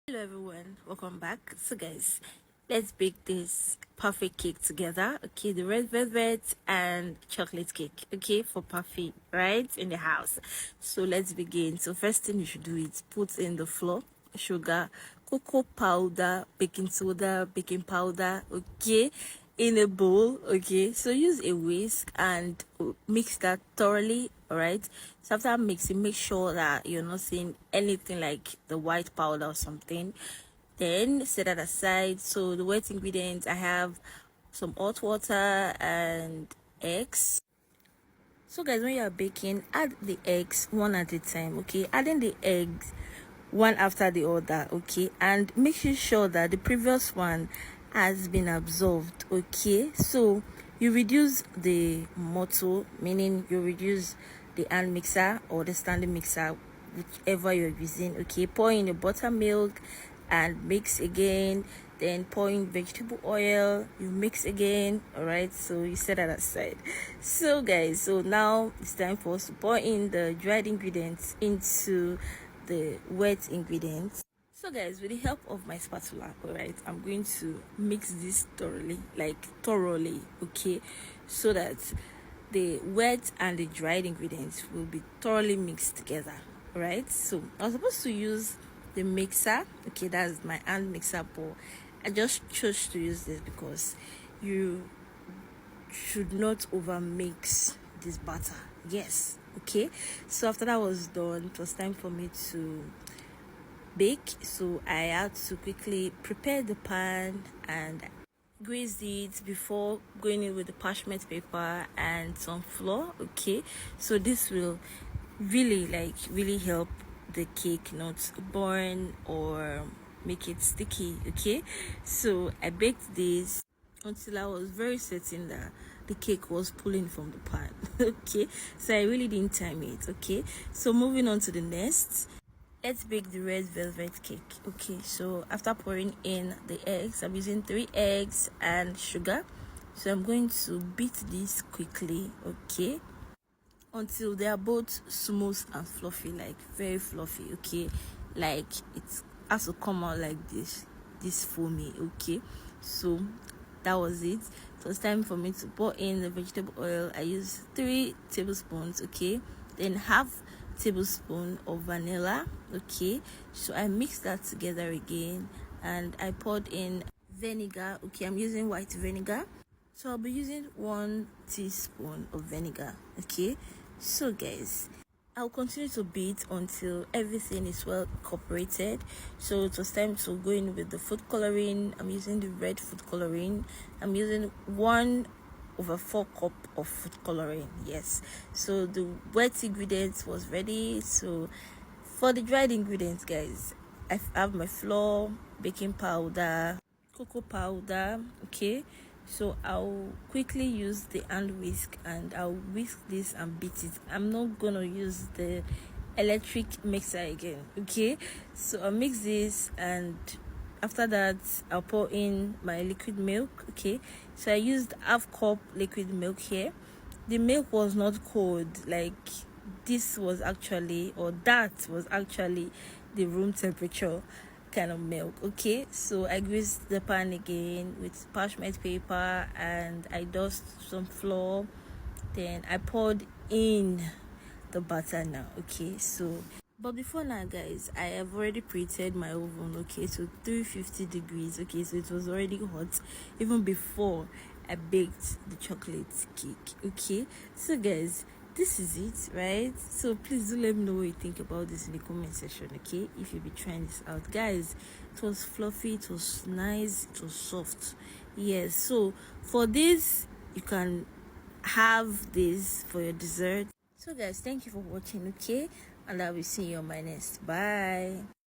Hello everyone, welcome back. So guys, let's bake this perfect cake together. Okay, the red velvet and chocolate cake. Okay, for Parfait, right, in the house. So let's begin. So first thing you should do is put in the flour, sugar, cocoa powder, baking soda, baking powder. Okay, in a bowl. Okay, so use a whisk and mix that thoroughly. All right, so after mixing, make sure that you're not seeing anything like the white powder or something. Then set that aside. So the wet ingredients, I have some hot water and eggs. So guys, when you are baking, add the eggs one at a time. Okay, adding the eggs one after the other. Okay, and making sure that the previous one has been absorbed. Okay, so you reduce the mortar, meaning you reduce the hand mixer or the standing mixer, whichever you're using. Okay, pour in the buttermilk and mix again, then pour in vegetable oil, you mix again. All right, so you set that aside. So guys, so now it's time for us to pour in the dried ingredients into the wet ingredients. So guys, with the help of my spatula, all right, I'm going to mix this thoroughly, okay, so that the wet and the dried ingredients will be thoroughly mixed together. All right, so I was supposed to use the mixer. Okay, that's my hand mixer, but I just chose to use this because you should not over mix this batter. Yes, okay. So after that was done, it was time for me to bake. So I had to quickly prepare the pan and grease it before going in with the parchment paper and some flour. Okay, so this will really help the cake not burn or make it sticky. Okay, so I baked this until I was very certain that the cake was pulling from the pan. Okay, so I really didn't time it. Okay, so moving on to the next, let's bake the red velvet cake. Okay, so after pouring in the eggs, I'm using 3 eggs and sugar. So I'm going to beat this quickly. Okay, until they are both smooth and fluffy, like very fluffy. Okay, like it has to come out like this foamy. Okay, so that was it. So it's time for me to pour in the vegetable oil. I use 3 tablespoons. Okay, then half tablespoon of vanilla. Okay, so I mixed that together again and I poured in vinegar. Okay, I'm using white vinegar, so I'll be using 1 teaspoon of vinegar. Okay, so guys, I'll continue to beat until everything is well incorporated. So it was time to go in with the food coloring. I'm using the red food coloring. I'm using 1/4 cup of food coloring. Yes, so the wet ingredients was ready. So for the dried ingredients, guys, I have my flour, baking powder, cocoa powder. Okay, so I'll quickly use the hand whisk and I'll whisk this and beat it. I'm not gonna use the electric mixer again. Okay, so I'll mix this and after that I'll pour in my liquid milk. Okay, so I used half cup liquid milk here. The milk was not cold, like this was actually, or that was actually, the room temperature kind of milk. Okay, so I greased the pan again with parchment paper and I dust some flour, then I poured in the butter now. Okay, so but before now, guys, I have already preheated my oven. Okay, so 350 degrees. Okay, so it was already hot even before I baked the chocolate cake. Okay, so guys, this is it, right? So please do let me know what you think about this in the comment section. Okay, if you'll be trying this out, guys, it was fluffy, it was nice, it was soft. Yes, so for this you can have this for your dessert. So guys, thank you for watching. Okay, and I will see you on my next. Bye.